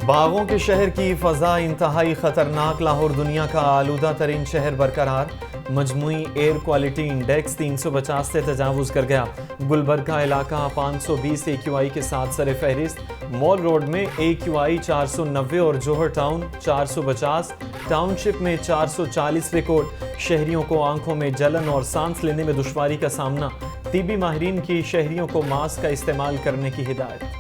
बागों के शहर की फ़ज़ा इंतहाई ख़तरनाक। लाहौर दुनिया का आलूदा तरीन शहर बरकरार। मजमुई एयर क्वालिटी इंडेक्स 350 से तजावुज़ कर गया। गुलबर्गा इलाका 520 AQI के साथ सर फहरिस्त। मॉल रोड में AQI 490 और जोहर टाउन 450। टाउनशिप में 440 रिकॉर्ड। शहरियों को आंखों में जलन और सांस लेने में दुश्वारी का सामना। तिब्बी माहिरीन की शहरियों को मास्क का इस्तेमाल करने की हिदायत।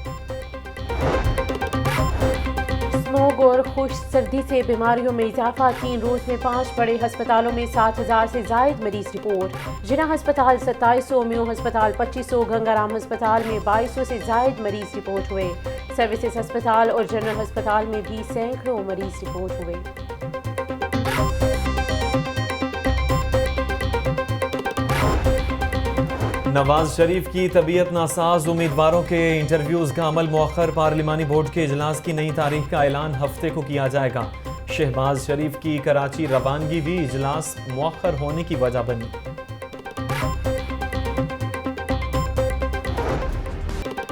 स्मोग और खुश्क सर्दी से बीमारियों में इजाफा। 3 रोज में 5 बड़े अस्पतालों में 7,000 से जायद मरीज रिपोर्ट। जिना अस्पताल 2700, म्यू अस्पताल 2500, गंगाराम अस्पताल में 2200 से जायद मरीज रिपोर्ट हुए। सर्विसेज अस्पताल और जनरल अस्पताल में भी सैकड़ों मरीज रिपोर्ट हुए। नवाज शरीफ की तबीयत नासाज। उम्मीदवारों के इंटरव्यूज का अमल मुअख्खर। पार्लिमानी बोर्ड के इजलास की नई तारीख का ऐलान हफ्ते को किया जाएगा। शहबाज शरीफ की कराची रवानगी भी इजलास मुअख्खर होने की वजह बनी।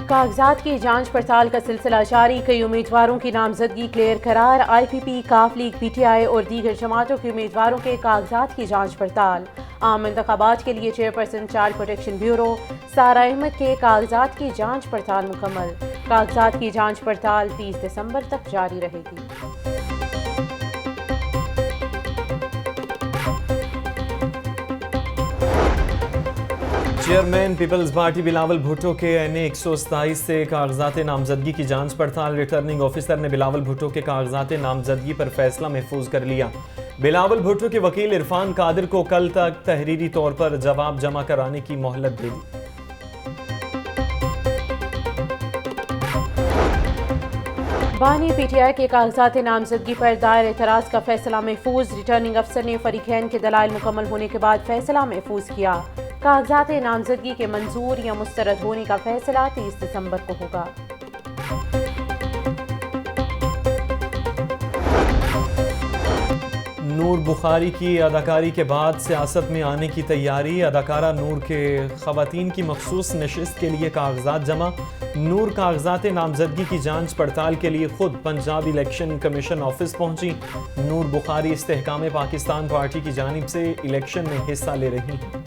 कागजात की जांच पड़ताल का सिलसिला जारी। कई उम्मीदवारों की नामजदगी क्लियर करार। IPP, काफ लीग, PTI और दीगर जमातों के उम्मीदवारों के कागजात की जांच पड़ताल। आम इंतखाबात के लिए चेयरपर्सन चाइल्ड प्रोटेक्शन ब्यूरो सारा अहमद के कागजात की जांच पड़ताल मुकम्मल। कागजात की जांच पड़ताल 30 दिसंबर तक जारी रहेगी। Chairman Peoples Party Bilawal Bhutto के NA 127 से कागजात नामजदगी की जांच पड़ताल। रिटर्निंग ऑफिसर ने बिलावल भुट्टो के कागजात नामजदगी पर फैसला महफूज कर लिया। बिलावल भुट्टो के वकील इरफान कादिर को कल तक तहरीरी तौर पर जवाब जमा कराने की मोहलत दे दी। बानी PTI के कागजात नामजदगी पर दायर एतराज़ का फैसला महफूज। रिटर्निंग अफसर ने फरीकैन के दलाइल मुकम्मल होने के बाद फैसला महफूज किया। कागजात नामजदगी के मंजूर या मुस्तरद होने का फैसला 30 दिसंबर को होगा। नूर बुखारी की अदाकारी के बाद सियासत में आने की तैयारी। अदाकारा नूर के ख़वातीन की मखसूस नशिस्त के लिए कागजात जमा। नूर कागजात नामजदगी की जांच पड़ताल के लिए खुद पंजाब इलेक्शन कमीशन ऑफिस पहुंची। नूर बुखारी इस्तेहकाम पाकिस्तान पार्टी की जानिब से इलेक्शन में हिस्सा ले रही हैं।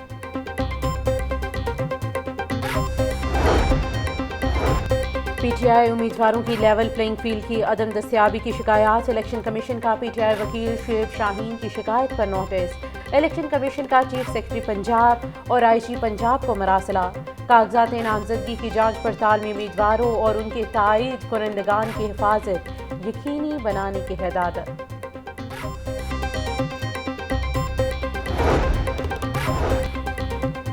PTI उम्मीदवारों की लेवल प्लेइंग फील्ड की अदम दस्तयाबी की शिकायत। इलेक्शन कमीशन का PTI वकील शुएब शाहीन की शिकायत पर नोटिस। इलेक्शन कमीशन का चीफ सेक्रेटरी पंजाब और IG पंजाब को मरासला। कागजात नामजदगी की जांच पड़ताल में उम्मीदवारों और उनके तायद कुरंदगान की हिफाजत यकीनी बनाने की हिदायत।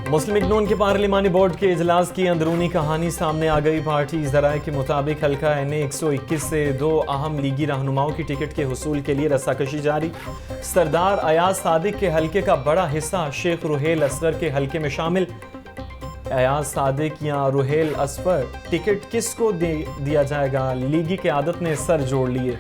मुस्लिम लीग नून के पार्लिमानी बोर्ड के इजलास की अंदरूनी कहानी सामने आ गई। पार्टी ज़राए के मुताबिक हल्का NA 121 से 2 अहम लीगी रहनुमाओं की टिकट के हुसूल के लिए रस्साकशी जारी। सरदार अयाज सादिक के हल्के का बड़ा हिस्सा शेख रुहेल असगर के हल्के में शामिल। अयाज सादिक या रुहेल असगर टिकट किसको दिया जाएगा? लीगी क़यादत ने सर जोड़ लिए।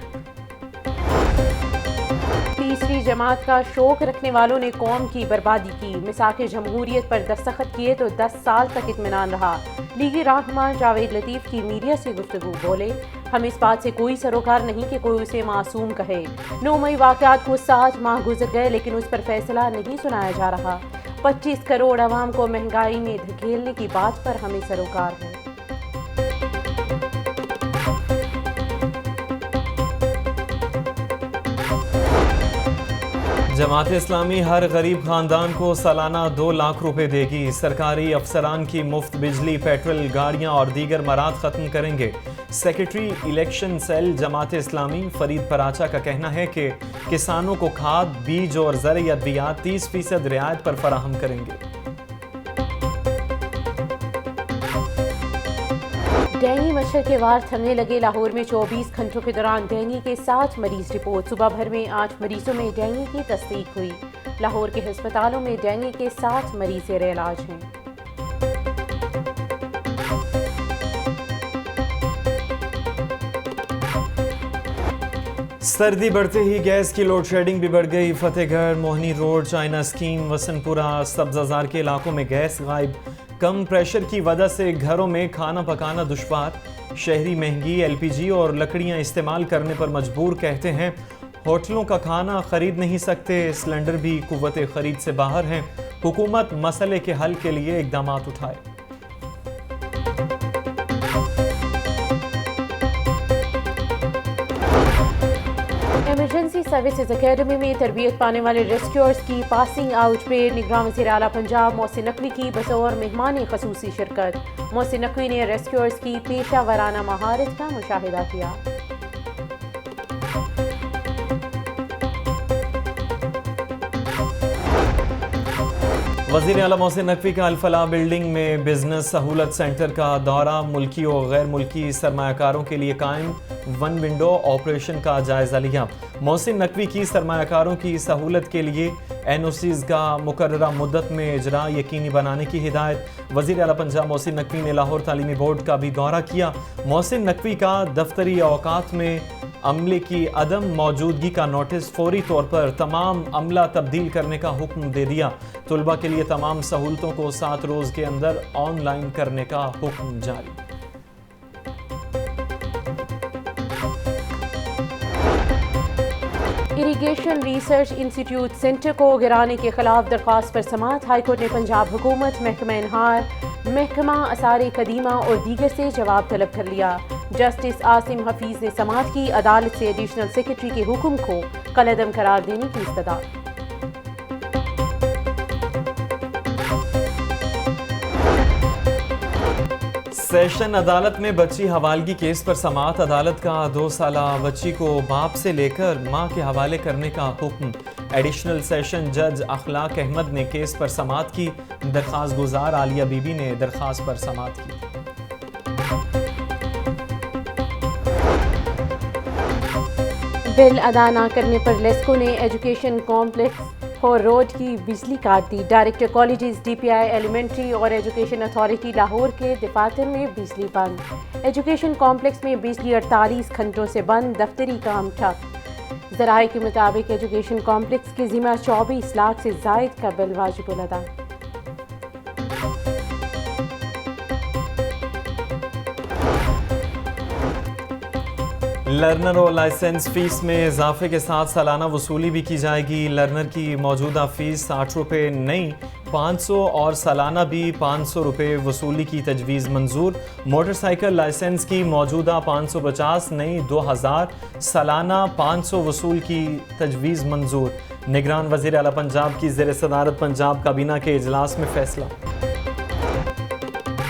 तीसरी जमात का शौक रखने वालों ने कौम की बर्बादी की। मिसाक़े जमहूरियत पर दस्तखत किए तो 10 साल तक इत्मीनान रहा। लीगी रहनुमा जावेद लतीफ़ की मीडिया से गुफ्तगू। बोले, हम इस बात से कोई सरोकार नहीं कि कोई उसे मासूम कहे। 9 मई वाक़यात को 7 माह गुजर गए लेकिन उस पर फैसला नहीं सुनाया जा रहा। 25 करोड़ अवाम को महंगाई में धकेलने की बात पर हमें सरोकार है। जमात इस्लामी हर गरीब खानदान को सालाना 2 लाख रुपए देगी। सरकारी अफसरान की मुफ्त बिजली, पेट्रोल, गाड़ियां और दीगर मराद खत्म करेंगे। Secretary election cell Jamaat Islami Farid Paracha का कहना है कि किसानों को खाद, बीज और ज़र अद्वियात 30% रियायत पर फराहम करेंगे। डेंगू मच्छर के वार थमने लगे। लाहौर में 24 घंटों के दौरान डेंगू के 7 मरीज रिपोर्ट। सुबह भर में 8 मरीजों में डेंगू की तस्दीक हुई। लाहौर के अस्पतालों में डेंगू के 7 मरीज ज़ेर इलाज हैं। सर्दी बढ़ते ही गैस की लोड शेडिंग भी बढ़ गई। फतेहगढ़, मोहनी रोड, चाइना स्कीम, वसनपुरा, सब्जाजार के इलाकों में गैस गायब। कम प्रेशर की वजह से घरों में खाना पकाना दुश्वार। शहरी महंगी LPG और लकड़ियां इस्तेमाल करने पर मजबूर, कहते हैं होटलों का खाना खरीद नहीं सकते, सिलेंडर भी कुव्वत खरीद से बाहर हैं। हुकूमत मसले के हल के लिए इकदाम उठाए। इमरजेंसी सर्विसेज एकेडमी में तरबियत पाने वाले रेस्क्यूअर्स की पासिंग आउट पे निगरान वज़ीर आला पंजाब मोहसिन नकवी की बतौर मेहमान खसूसी शिरकत। मोहसिन नकवी ने रेस्क्यूअर्स की पेशा वराना महारत का मुशाहिदा किया। वज़ीर आला मोहसिन नकवी का अल-फलाह बिल्डिंग में बिजनेस सहूलत सेंटर का दौरा, मुल्की और गैर मुल्की सरमायाकारों के लिए कायम वन विंडो ऑपरेशन का जायजा लिया। मोहसिन नकवी की सरमायाकारों की सहूलत के लिए NOCs का मुकर्ररा मुद्दत में इजरा यकीनी बनाने की हिदायत। वज़ीर आला पंजाब मोहसिन नकवी ने लाहौर तालीमी बोर्ड का भी दौरा किया। मोहसिन नकवी का दफ्तरी औकात में अमले की अदम मौजूदगी का नोटिस, फौरी तौर पर तमाम अमला तब्दील करने का हुक्म दे दिया। तुलबा के लिए तमाम सहूलतों को 7 रोज़ के अंदर ऑनलाइन करने का हुक्म जारी। इरिगेशन रिसर्च इंस्टीट्यूट सेंटर को गिराने के खिलाफ दरख्वास्त पर समाअत। हाईकोर्ट ने पंजाब हुकूमत, महकमा इनहार, महकमा आसार कदीमा और दीगर से जवाब तलब कर लिया। जस्टिस आसिम हफीज ने समाअत की। अदालत से एडिशनल सेक्रेटरी के हुक्म को कलअदम करार देने की इस्तदा। सेशन अदालत में बच्ची हवालगी केस पर समाअत। अदालत का 2 साला बच्ची को बाप से लेकर मां के हवाले करने का हुक्म। एडिशनल सेशन जज अखलाक अहमद ने केस पर समाअत की। दरख्वास्त गुजार आलिया बीबी ने दरख्वास्त पर समाअत की। बिल अदा न करने पर लेस्को ने एजुकेशन कॉम्प्लेक्स और रोड की बिजली काट दी। डायरेक्टर कॉलेजेस, DPI एलिमेंट्री और एजुकेशन अथॉरिटी लाहौर के दफातर में बिजली बंद। एजुकेशन कॉम्प्लेक्स में बिजली 48 घंटों से बंद, दफ्तरी काम ठप। ज़राए के मुताबिक एजुकेशन कॉम्प्लेक्स के ज़िम्मा 24 लाख से ज़ायद का बिल वाजिबुल अदा। लर्नर और लाइसेंस फीस में इजाफे के साथ सालाना वसूली भी की जाएगी। लर्नर की मौजूदा फीस 60 रुपये नहीं 500 और सालाना भी 500 रुपये वसूली की तजवीज़ मंजूर। मोटरसाइकिल लाइसेंस की मौजूदा 550 नहीं 2000, सालाना 500 वसूल की तजवीज़ मंजूर। निगरान वज़ीर आला पंजाब की ज़ेर सदारत पंजाब काबीना के इजलास में फैसला।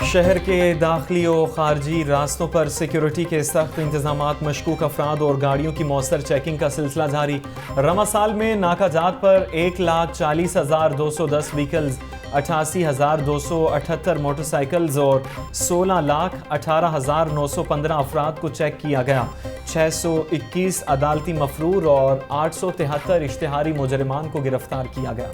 शहर के दाखिली और खारजी रास्तों पर सिक्योरिटी के सख्त इंतजामात, मशकूक अफराद और गाड़ियों की मौसर चेकिंग का सिलसिला जारी। रमा साल में नाकाजात पर 1,40,210 व्हीकल्स, 88,278 मोटरसाइकिल्स और 16,18,915 अफराद को चेक किया गया। 621 अदालती मफरूर और 873 इश्तिहारी मुजरिमान को गिरफ्तार किया गया।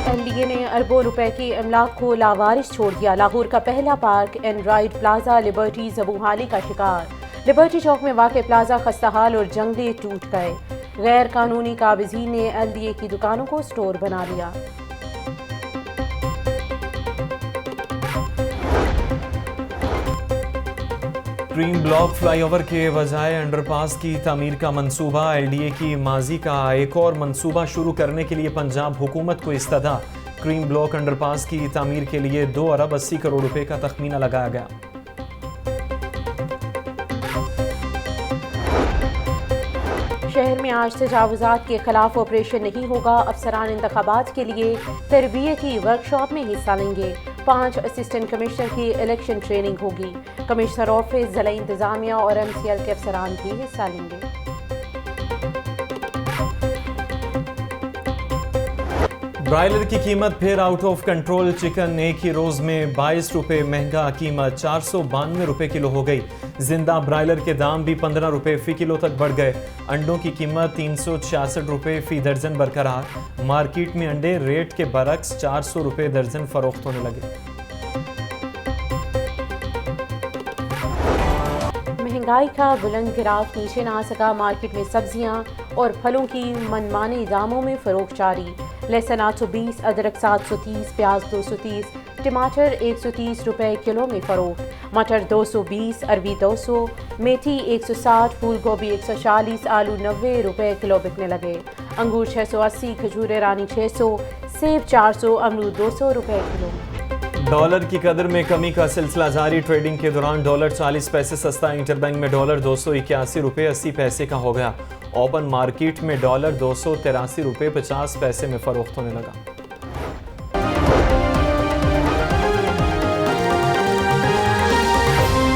LDA ने अरबों रुपए के अमलाक को लावारिस छोड़ दिया। लाहौर का पहला park and ride plaza Liberty ज़बूहाली का शिकार। लिबर्टी चौक में वाक़ प्लाजा खस्ताहाल और जंगले टूट गए। गैर कानूनी काबिज़ीन ने LDA की दुकानों को स्टोर बना लिया। क्रीम ब्लॉक फ्लाईओवर के बजाय अंडरपास की तामीर का मंसूबा। LDA की माजी का एक और मंसूबा शुरू करने के लिए पंजाब हुकूमत को इस्तदा। क्रीम ब्लॉक अंडरपास की तामीर के लिए 2 अरब 80 करोड़ रुपए का तखमीना लगाया गया। शहर में आज तजावुज़ात के खिलाफ ऑपरेशन नहीं होगा। अफसरान इंतखाबात के लिए तरबियती वर्कशॉप में हिस्सा लेंगे। 5 असिस्टेंट कमिश्नर की इलेक्शन ट्रेनिंग होगी। कमिश्नर ऑफिस, ज़िला इंतजामिया और MCL के अफसरान भी हिस्सा लेंगे। ब्रायलर की कीमत फिर आउट ऑफ कंट्रोल। चिकन एक ही रोज में 22 रुपये महंगा, कीमत 492 रुपये किलो हो गई। जिंदा ब्रायलर के दाम भी 15 रुपये फी किलो तक बढ़ गए। अंडों की कीमत 366 रुपये फी दर्जन बरकरार। मार्केट में अंडे रेट के बरक्स 400 रुपये दर्जन फरोख्त होने लगे। महंगाई का बुलंद गिराफ नीचे ना आ सका। मार्केट में सब्जियां और फलों की मनमाने दामों में फरोख्त जारी। लहसुन 820, अदरक 730, प्याज 230, टमाटर 130 रुपए किलो में फरोख्त। मटर 220, अरबी 200, मेथी 160, फूल गोभी 140, आलू 90 रुपए किलो बिकने लगे। अंगूर 680, खजूर ईरानी 600, सेब 400, अमरूद 200 रुपए किलो। डॉलर की कदर में कमी का सिलसिला जारी। ट्रेडिंग के दौरान डॉलर 40 पैसे सस्ता। इंटरबैंक में डॉलर 281 रुपये 80 पैसे का हो गया। ओपन मार्केट में डॉलर 283 रुपये 50 पैसे में फरोख्त होने लगा।